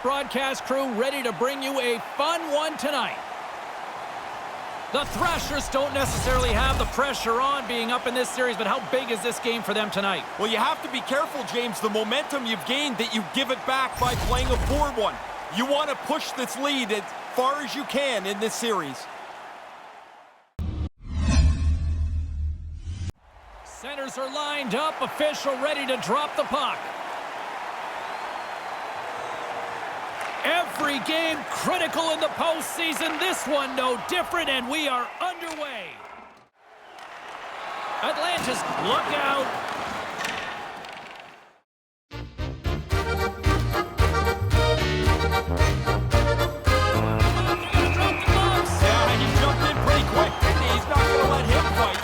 broadcast crew ready to bring you a fun one tonight. The Thrashers don't necessarily have the pressure on being up in this series, but how big is this game for them tonight? Well, you have to be careful, James. The momentum you've gained, that you give it back by playing a 4-1. You want to push this lead as far as you can in this series. Centers are lined up, official ready to drop the puck. Every game critical in the postseason. This one no different, and we are underway. Atlanta's look out. Yeah, he jumped in pretty quick, didn't he? He's not going to let him fight.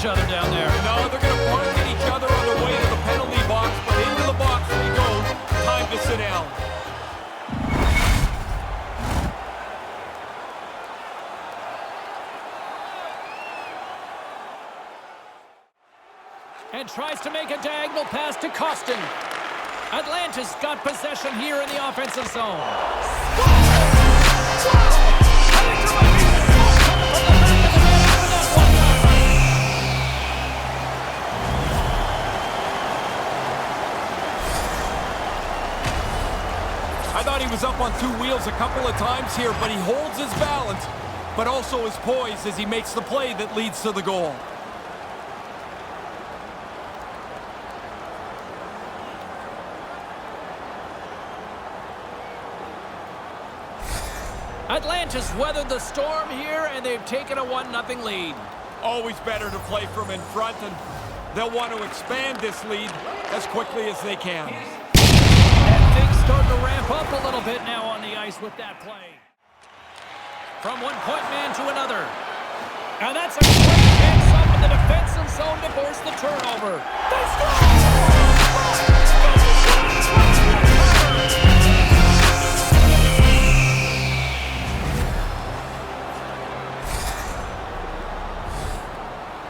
Other down there. No, they're going to bark at each other on the way to the penalty box, but into the box we go. Time to sit down. And tries to make a diagonal pass to Costin. Atlanta's got possession here in the offensive zone. I thought he was up on two wheels a couple of times here, but he holds his balance, but also his poise as he makes the play that leads to the goal. Atlanta's weathered the storm here, and they've taken a 1-0 lead. Always better to play from in front, and they'll want to expand this lead as quickly as they can. Things starting to ramp up a little bit now on the ice with that play. From one-point man to another. And that's a great hits up in the defensive zone to force the turnover. They score!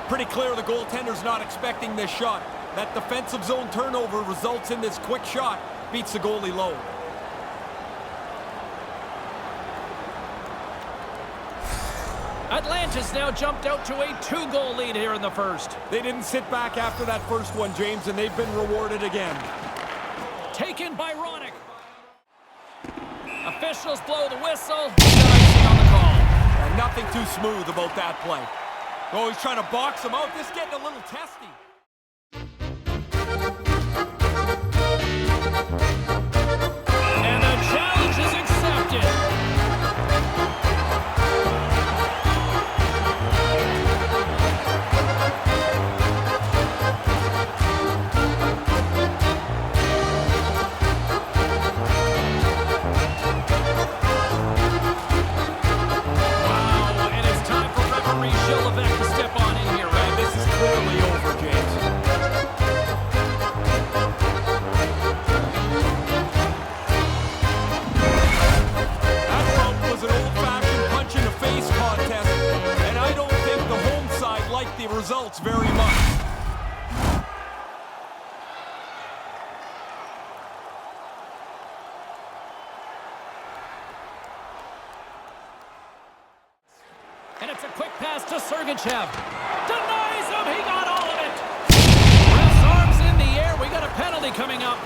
Pretty clear the goaltender's not expecting this shot. That defensive zone turnover results in this quick shot. Beats the goalie low. Atlanta's now jumped out to a 2-goal lead here in the first. They didn't sit back after that first one, James, and they've been rewarded again. Taken by Ronick. Officials blow the whistle. Icing on the call. And nothing too smooth about that play. Oh, he's trying to box him out. This is getting a little testy. And the challenge is accepted. Wow, and it's time for referee Gillivac to step on in here, right? This is clearly over, James. The results very much. And it's a quick pass to Sergachev. Denies him. He got all of it. Ref's arms in the air. We got a penalty coming up.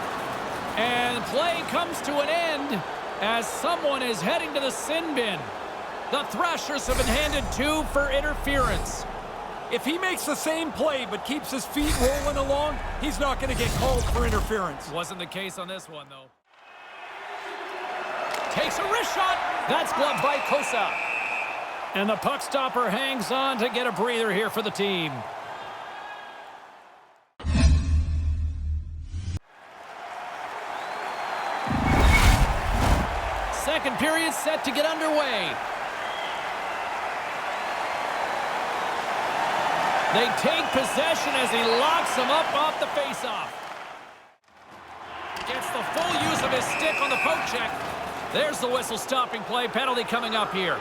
And play comes to an end as someone is heading to the sin bin. The Thrashers have been handed 2 for interference. If he makes the same play but keeps his feet rolling along, he's not going to get called for interference. Wasn't the case on this one, though. Takes a wrist shot. That's gloved by Kosa. And the puck stopper hangs on to get a breather here for the team. second period set to get underway. They take possession as he locks him up off the faceoff. Gets the full use of his stick on the poke check. There's the whistle stopping play. Penalty coming up here.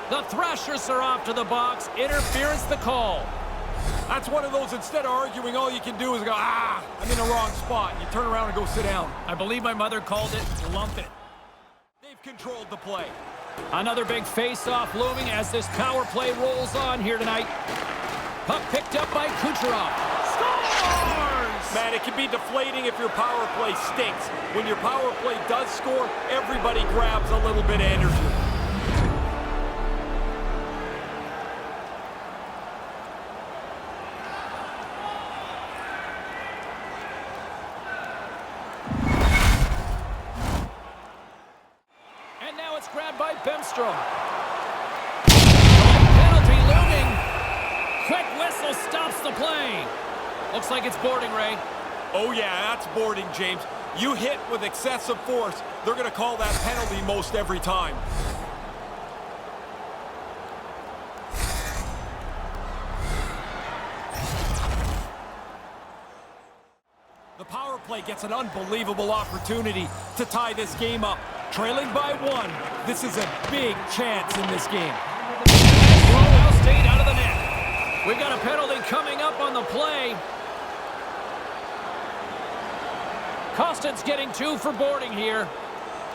The Thrashers are off to the box. Interference the call. That's one of those, instead of arguing, all you can do is go, I'm in the wrong spot. You turn around and go sit down. I believe my mother called it lump it. They've controlled the play. Another big face-off looming as this power play rolls on here tonight. Puck picked up by Kucherov. Scores! Man, it can be deflating if your power play stinks. When your power play does score, everybody grabs a little bit of energy. Grabbed by Bemstrom. Penalty looming. Quick whistle stops the play. Looks like it's boarding, Ray. Oh yeah, that's boarding, James. You hit with excessive force, they're going to call that penalty most every time. The power play gets an unbelievable opportunity to tie this game up. Trailing by 1. This is a big chance in this game. Now stayed out of the net. We've got a penalty coming up on the play. Costin's getting 2 for boarding here.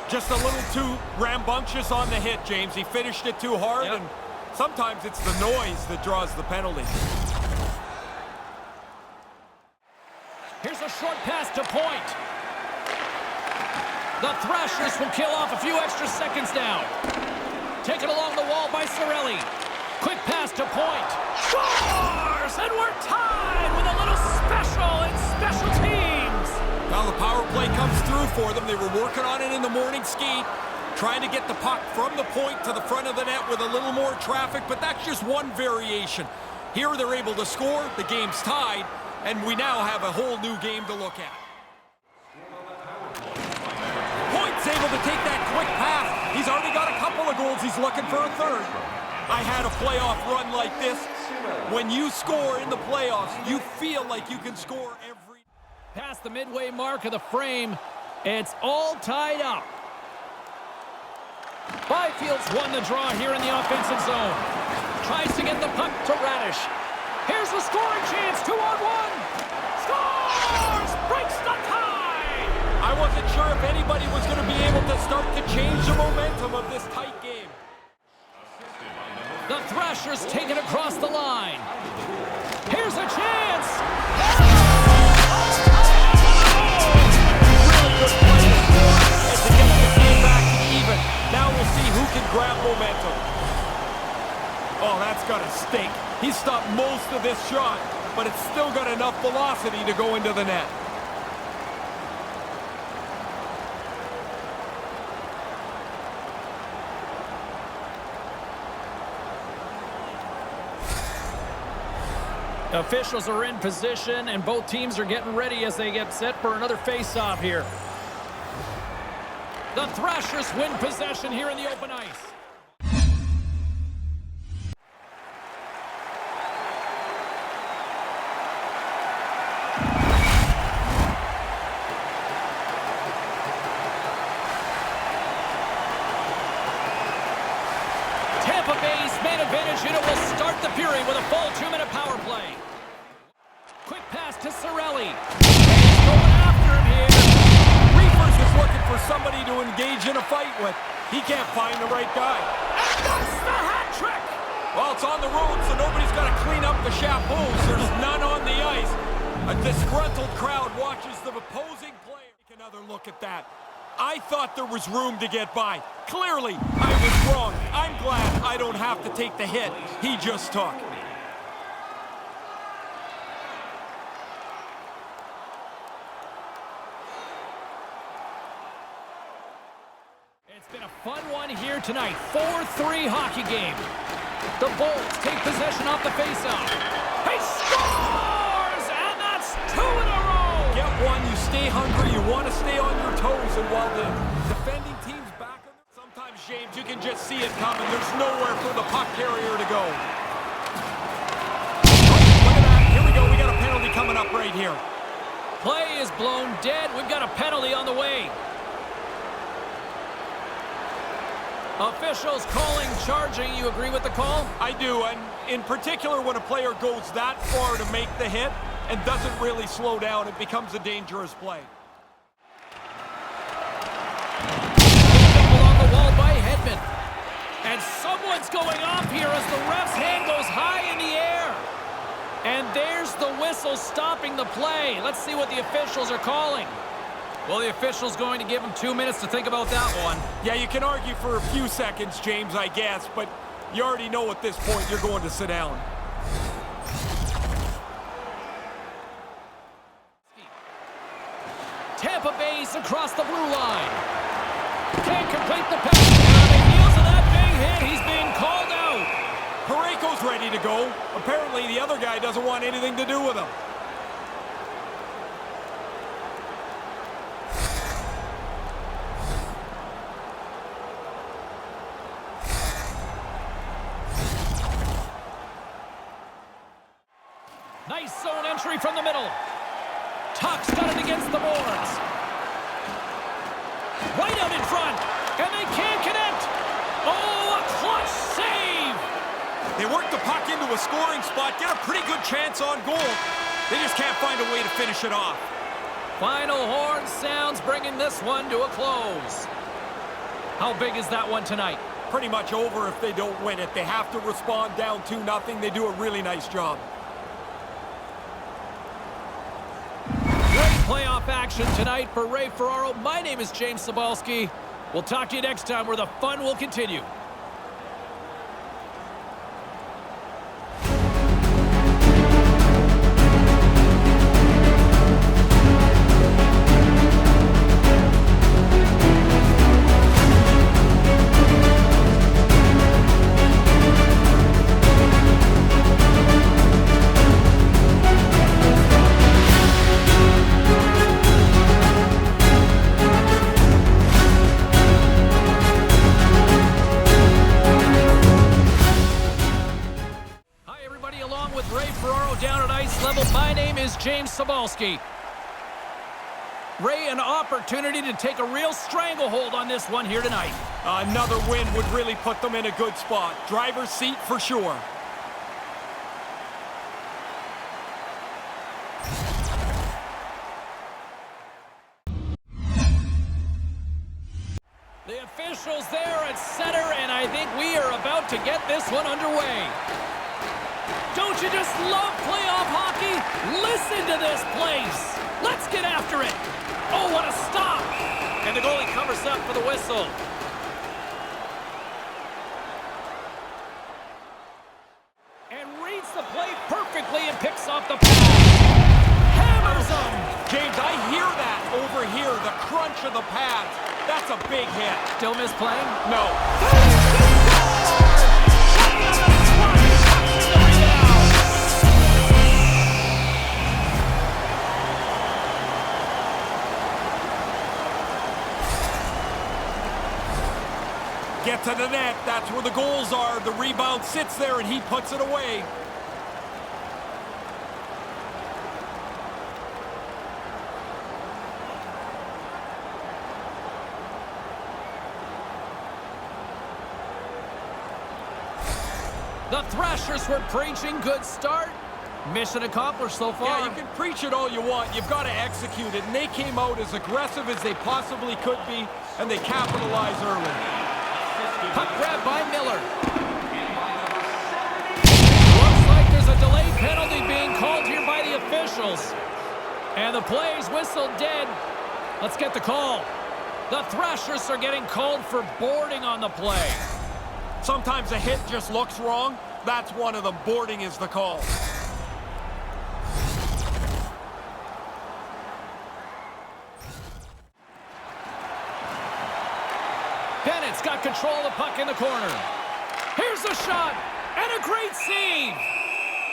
Just a little too rambunctious on the hit, James. He finished it too hard, and sometimes it's the noise that draws the penalty. Here's a short pass to Point. The Thrashers will kill off a few extra seconds now. Taken along the wall by Cirelli. Quick pass to Point. Scores! And we're tied with a little special in special teams. Well, the power play comes through for them. They were working on it in the morning skate, trying to get the puck from the point to the front of the net with a little more traffic, but that's just one variation. Here they're able to score, the game's tied, and we now have a whole new game to look at. Point's able to take that quick pass. He's already got a couple of goals. He's looking for a third. I had a playoff run like this. When you score in the playoffs, you feel like you can score every... Past the midway mark of the frame, it's all tied up. Byfield's won the draw here in the offensive zone. Tries to get the puck to Radish. Here's the scoring chance, 2-on-1. Scores! Breaks the tie! I wasn't sure if anybody was going to be able to start to change the momentum of this tight game. The Thrashers take it across the line. Here's a chance! Really good play to score and to get this game back to even. Now we'll see who can grab momentum. Oh, that's got to stink. He stopped most of this shot, but it's still got enough velocity to go into the net. Officials are in position, and both teams are getting ready as they get set for another face-off here. The Thrashers win possession here in the open ice. Tampa Bay's main advantage unit will start the period with a full 2-minute power play. Quick pass to Cirelli. He's going after him here. Reefers is looking for somebody to engage in a fight with. He can't find the right guy. And that's the hat trick! Well, it's on the road, so nobody's got to clean up the chapeaus. There's none on the ice. A disgruntled crowd watches the opposing player. Take another look at that. I thought there was room to get by. Clearly, I was wrong. I'm glad I don't have to take the hit he just took. It's been a fun one here tonight. 4-3 hockey game. The Bolts take possession off the faceoff. He scores! And that's 2 in a row! Get one, you stay hungry, you want to stay on your toes, and while the defending team's back on it, sometimes, James, you can just see it coming. There's nowhere for the puck carrier to go. Look at that. Here we go. We got a penalty coming up right here. Play is blown dead. We've got a penalty on the way. Officials calling, charging. You agree with the call? I do, and in particular when a player goes that far to make the hit and doesn't really slow down, it becomes a dangerous play. Along the wall by Hedman. And someone's going off here as the ref's hand goes high in the air. And there's the whistle stopping the play. Let's see what the officials are calling. Well, the official's going to give him 2 minutes to think about that one. Yeah, you can argue for a few seconds, James, I guess, but you already know at this point you're going to sit down. Tampa Bay's across the blue line. Can't complete the pass. On the heels of that big hit, he's being called out. Parayko's ready to go. Apparently, the other guy doesn't want anything to do with him. Nice zone entry from the middle. Tuck's got it against the boards. Right out in front, and they can't connect. Oh, a clutch save! They work the puck into a scoring spot, get a pretty good chance on goal. They just can't find a way to finish it off. Final horn sounds, bringing this one to a close. How big is that one tonight? Pretty much over if they don't win it. They have to respond down 2-0. They do a really nice job. Playoff action tonight for Ray Ferraro. My name is James Cybulski. We'll talk to you next time where the fun will continue. James Cybulski. Ray, an opportunity to take a real stranglehold on this one here tonight. Another win would really put them in a good spot. Driver's seat for sure. The officials there at center, and I think we are about to get this one underway. Don't you just love playoff hockey? Listen to this place. Let's get after it. Oh, what a stop. And the goalie covers up for the whistle. And reads the play perfectly and picks off the pass. Hammers him. James, I hear that over here, the crunch of the pads. That's a big hit. Still misplaying? No. Get to the net. That's where the goals are. The rebound sits there, and he puts it away. The Thrashers were preaching. Good start. Mission accomplished so far. Yeah, you can preach it all you want. You've got to execute it. And they came out as aggressive as they possibly could be, and they capitalized early. Puck grab by Miller. Looks like there's a delayed penalty being called here by the officials. And the play's whistled dead. Let's get the call. The Thrashers are getting called for boarding on the play. Sometimes a hit just looks wrong. That's one of them. Boarding is the call. Bennett's got control of the puck in the corner. Here's a shot, and a great save.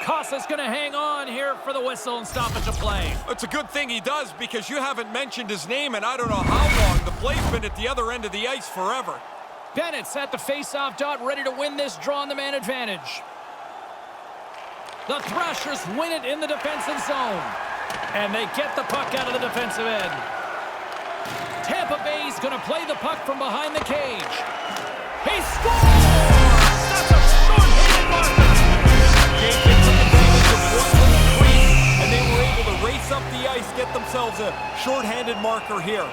Costa's going to hang on here for the whistle and stoppage of play. It's a good thing he does because you haven't mentioned his name and I don't know how long. The play's been at the other end of the ice forever. Bennett's at the face-off dot, ready to win this draw on the man advantage. The Thrashers win it in the defensive zone. And they get the puck out of the defensive end. Tampa Bay's going to play the puck from behind the cage. He scores! That's a short-handed marker. They took advantage of one little crease, and they were able to race up the ice, get themselves a short-handed marker here.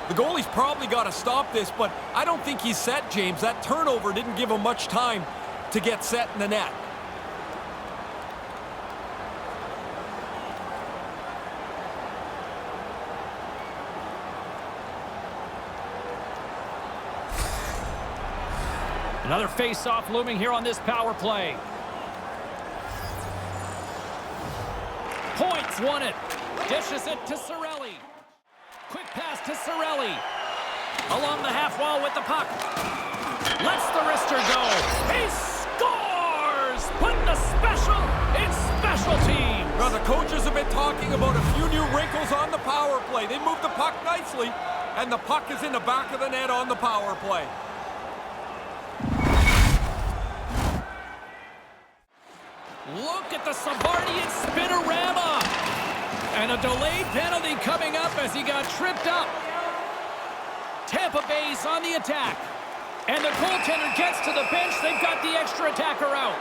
The goalie's probably got to stop this, but I don't think he's set, James. That turnover didn't give him much time to get set in the net. Another face-off looming here on this power play. Points won it. Dishes it to Cirelli. Quick pass to Cirelli. Along the half wall with the puck. Lets the wrister go. He scores! Putting the special in special teams. Now, the coaches have been talking about a few new wrinkles on the power play. They moved the puck nicely, and the puck is in the back of the net on the power play. Look at the Savardian spinorama. And a delayed penalty coming up as he got tripped up. Tampa Bay's on the attack. And the goaltender gets to the bench. They've got the extra attacker out.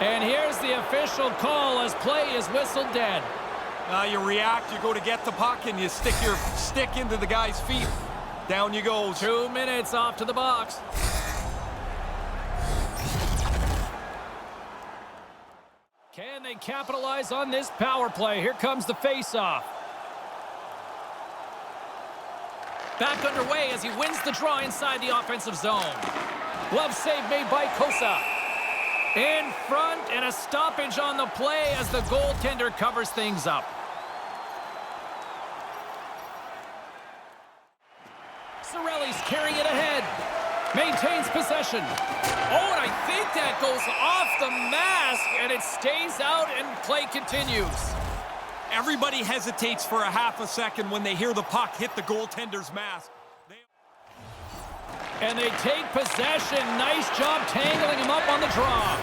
And here's the official call as play is whistled dead. Now you react, you go to get the puck, and you stick your stick into the guy's feet. Down you go. 2 minutes off to the box. Can they capitalize on this power play? Here comes the face-off. Back underway as he wins the draw inside the offensive zone. Glove save made by Costa. In front, and a stoppage on the play as the goaltender covers things up. Cirelli's carrying it ahead. Maintains possession. Oh, and I think that goes off the mask, and it stays out, and play continues. Everybody hesitates for a half a second when they hear the puck hit the goaltender's mask. And they take possession. Nice job tangling him up on the draw.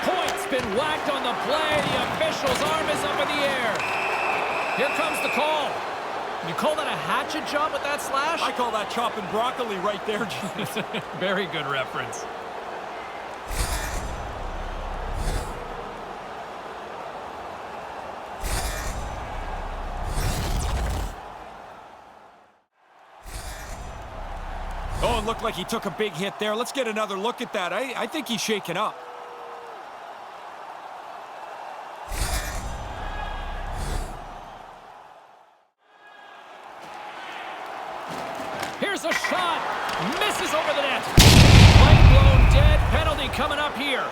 Point's been whacked on the play. The official's arm is up in the air. Here comes the call. You call that a hatchet job with that slash? I call that chopping broccoli right there, James. Very good reference. Oh, it looked like he took a big hit there. Let's get another look at that. I think he's shaken up. Here's a shot. Misses over the net. Play blown dead. Penalty coming up here.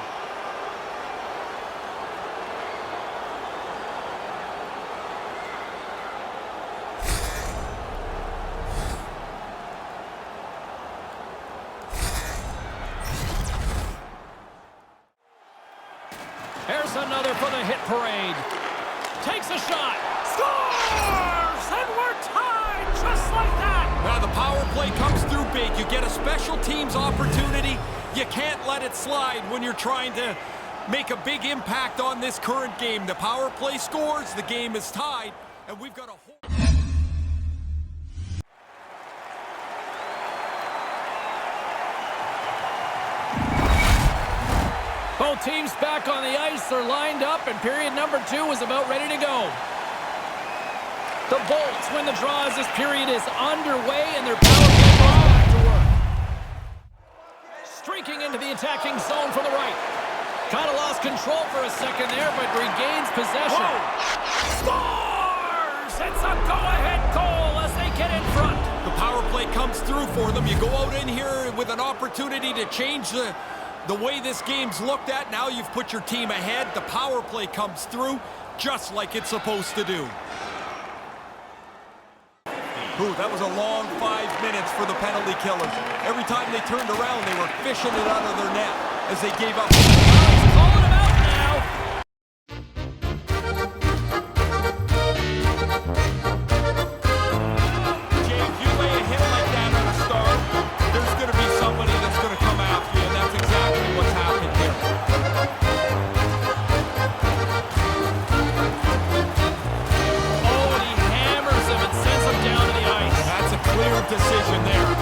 Here's another for the hit parade. Takes a shot. Scores! And we're tied just like that. Now the power play comes through big. You get a special teams opportunity. You can't let it slide when you're trying to make a big impact on this current game. The power play scores. The game is tied. And we've got a whole... Both teams back on the ice. They're lined up, and period number 2 is about ready to go. The Bolts win the draw as this period is underway, and their power play goes back to work. Streaking into the attacking zone from the right. Kind of lost control for a second there, but regains possession. Scores! It's a go-ahead goal as they get in front. The power play comes through for them. You go out in here with an opportunity to change the way this game's looked at. Now you've put your team ahead. The power play comes through just like it's supposed to do. Ooh, that was a long 5 minutes for the penalty killers. Every time they turned around, they were fishing it out of their net as they gave up. He's calling him out now. James, you lay a hit like that on a star, there's going to be somebody that's going to come after you, and that's exactly what's happened here. Oh, and he hammers him and sends him down to the ice. That's a clear decision there.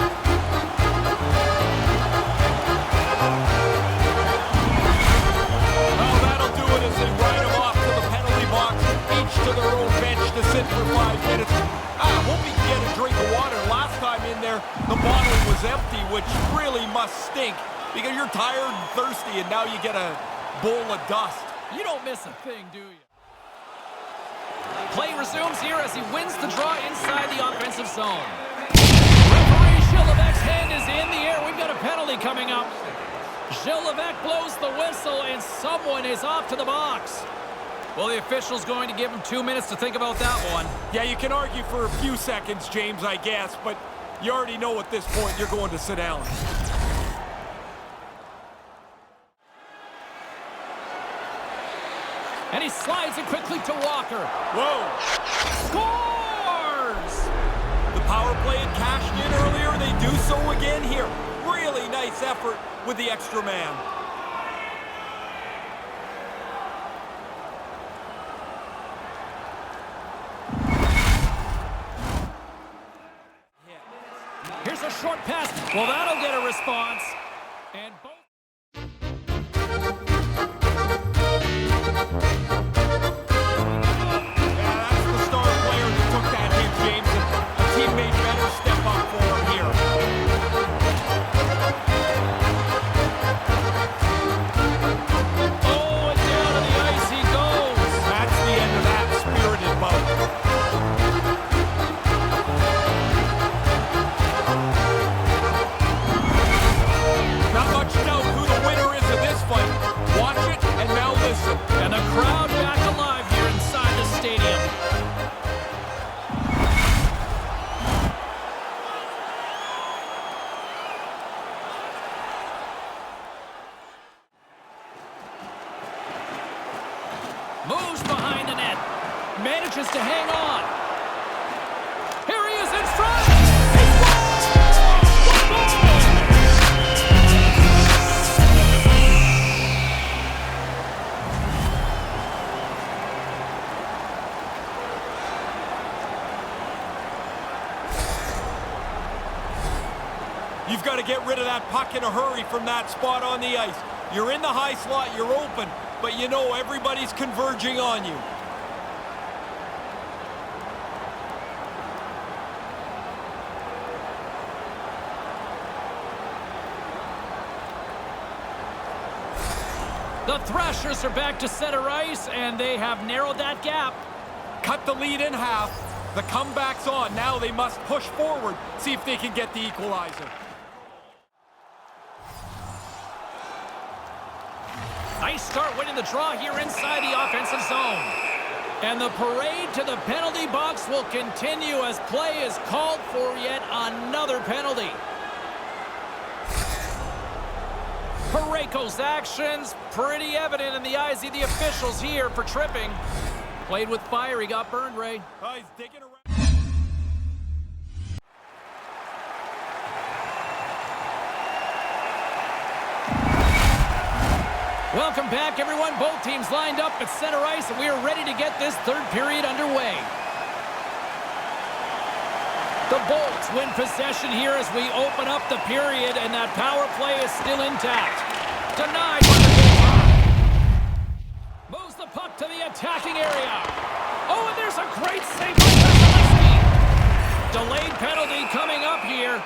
Well, that'll do it as they ride him off to the penalty box, each to their own bench to sit for 5 minutes. I hope he can get a drink of water. Last time in there, the bottle was empty, which really must stink because you're tired and thirsty, and now you get a bowl of dust. You don't miss a thing, do you? Play resumes here as he wins the draw inside the offensive zone. Referee Gilevec's hand is in the air. We've got a penalty coming up. Gilevec blows the whistle, and someone is off to the box. Well, the official's going to give him 2 minutes to think about that one. Yeah, you can argue for a few seconds, James, I guess, but you already know at this point you're going to sit down. And he slides it quickly to Walker. Whoa! Scores! The power play had cashed in earlier. They do so again here. Really nice effort with the extra man. Here's a short pass. Well, that'll get a response. And both. Yeah, that's the star player that took that hit, James. A teammate better step up for him here. Oh, and down to the ice he goes. That's the end of that spirited bout. Not much doubt who the winner is of this fight. Watch it and now listen. And the crowd back alive here inside the stadium. Moves behind the net. Manages to hang on. Here he is in front. He scores! What goal! You've got to get rid of that puck in a hurry from that spot on the ice. You're in the high slot, you're open, but you know everybody's converging on you. The Thrashers are back to center ice, and they have narrowed that gap. Cut the lead in half. The comeback's on. Now they must push forward, see if they can get the equalizer. Nice start winning the draw here inside the offensive zone. And the parade to the penalty box will continue as play is called for yet another penalty. Parayko's actions pretty evident in the eyes of the officials here for tripping. Played with fire, he got burned, Ray. Oh, he's digging around. Welcome back, everyone. Both teams lined up at center ice, and we are ready to get this third period underway. The Bolts win possession here as we open up the period, and that power play is still intact. Denied by the goaltender. Moves the puck to the attacking area. Oh, and there's a great save by Vasilevsky. Delayed penalty coming up here.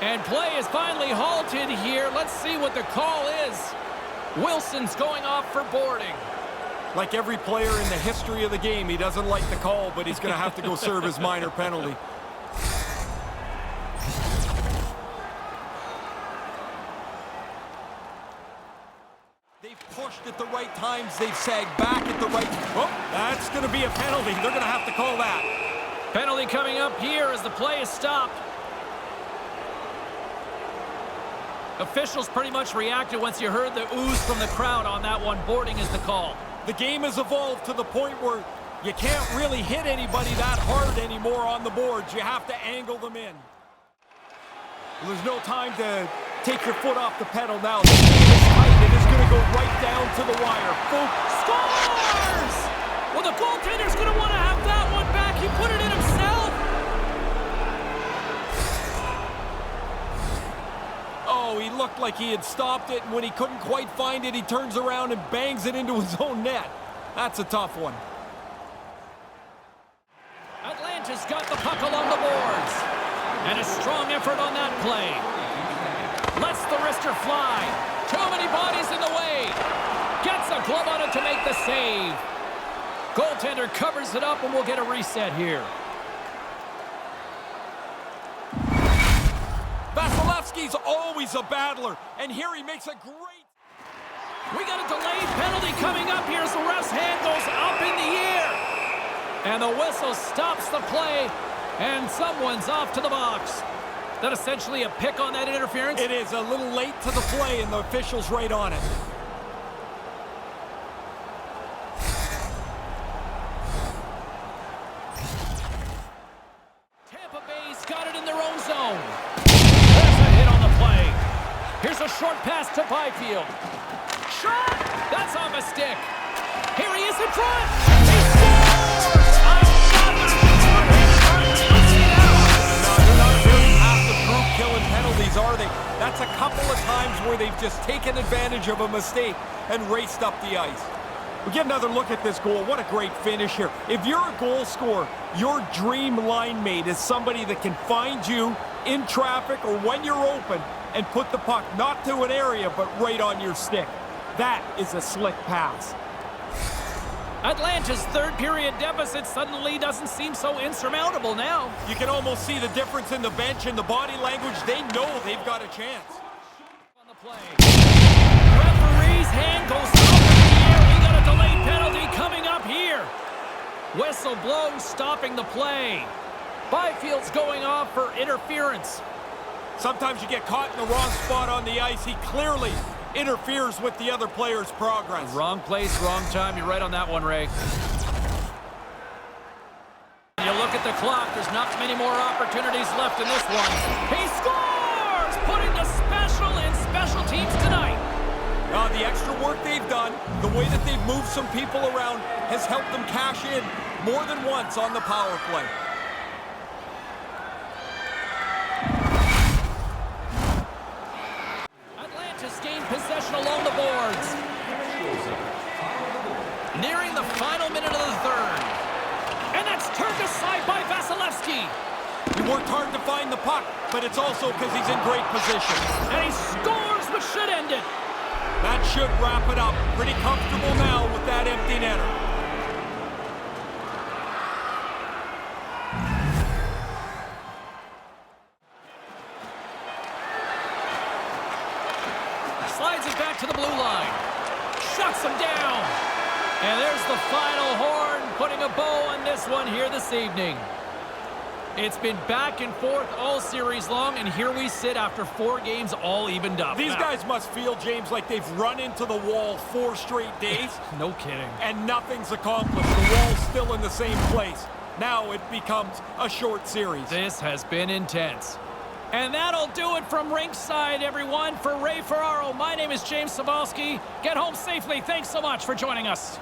And play is finally halted here. Let's see what the call is. Wilson's going off for boarding. Like every player in the history of the game, he doesn't like the call, but he's going to have to go serve his minor penalty. They've pushed at the right times. They've sagged back at the right... Oh, that's going to be a penalty. They're going to have to call that. Penalty coming up here as the play is stopped. Officials pretty much reacted once you heard the ooze from the crowd on that one. Boarding is the call. The game has evolved to the point where you can't really hit anybody that hard anymore on the boards. You have to angle them in. There's no time to take your foot off the pedal now. The game is tight. It is going to go right down to the wire. Scores! Well, the goaltender's going to want to have that one back. He put it in himself. Oh, he looked like he had stopped it, and when he couldn't quite find it, he turns around and bangs it into his own net. That's a tough one. Atlanta's got the puck along the boards. And a strong effort on that play. Lets the wrister fly. Too many bodies in the way. Gets a glove on it to make the save. Goaltender covers it up, and we'll get a reset here. Vasilevsky's always a battler, and here he makes a great... We got a delayed penalty coming up here as the ref's hand goes up in the air. And the whistle stops the play, and someone's off to the box. That essentially a pick on that interference? It is a little late to the play, and the official's right on it. Tampa Bay's got it in their own zone. There's a hit on the play. Here's a short pass to Byfield. Shot! That's off a stick. Here he is in front. He scores! Killing penalties, are they? That's a couple of times where they've just taken advantage of a mistake and raced up the ice. We get another look at this goal. What a great finish here. If you're a goal scorer, your dream line mate is somebody that can find you in traffic or when you're open and put the puck not to an area but right on your stick. That is a slick pass. Atlanta's third period deficit suddenly doesn't seem so insurmountable now. You can almost see the difference in the bench and the body language. They know they've got a chance. On the play. Referee's hand goes up in the air. We got a delayed penalty coming up here. Whistle blows, stopping the play. Byfield's going off for interference. Sometimes you get caught in the wrong spot on the ice. He clearly interferes with the other player's progress. Wrong place, wrong time. You're right on that one, Ray. You look at the clock. There's not many more opportunities left in this one. He scores! Putting the special in special teams tonight. The extra work they've done, the way that they've moved some people around, has helped them cash in more than once on the power play. Gain possession along the boards. Nearing the final minute of the third. And that's turned aside by Vasilevsky. He worked hard to find the puck, but it's also because he's in great position. And he scores, which should end it. That should wrap it up. Pretty comfortable now with that empty netter. Slides it back to the blue line. Shuts him down. And there's the final horn, putting a bow on this one here this evening. It's been back and forth all series long, and here we sit after 4 games all evened up. These guys must feel, James, like they've run into the wall 4 straight days. No kidding. And nothing's accomplished. The wall's still in the same place. Now it becomes a short series. This has been intense. And that'll do it from ringside, everyone. For Ray Ferraro, my name is James Cybulski. Get home safely. Thanks so much for joining us.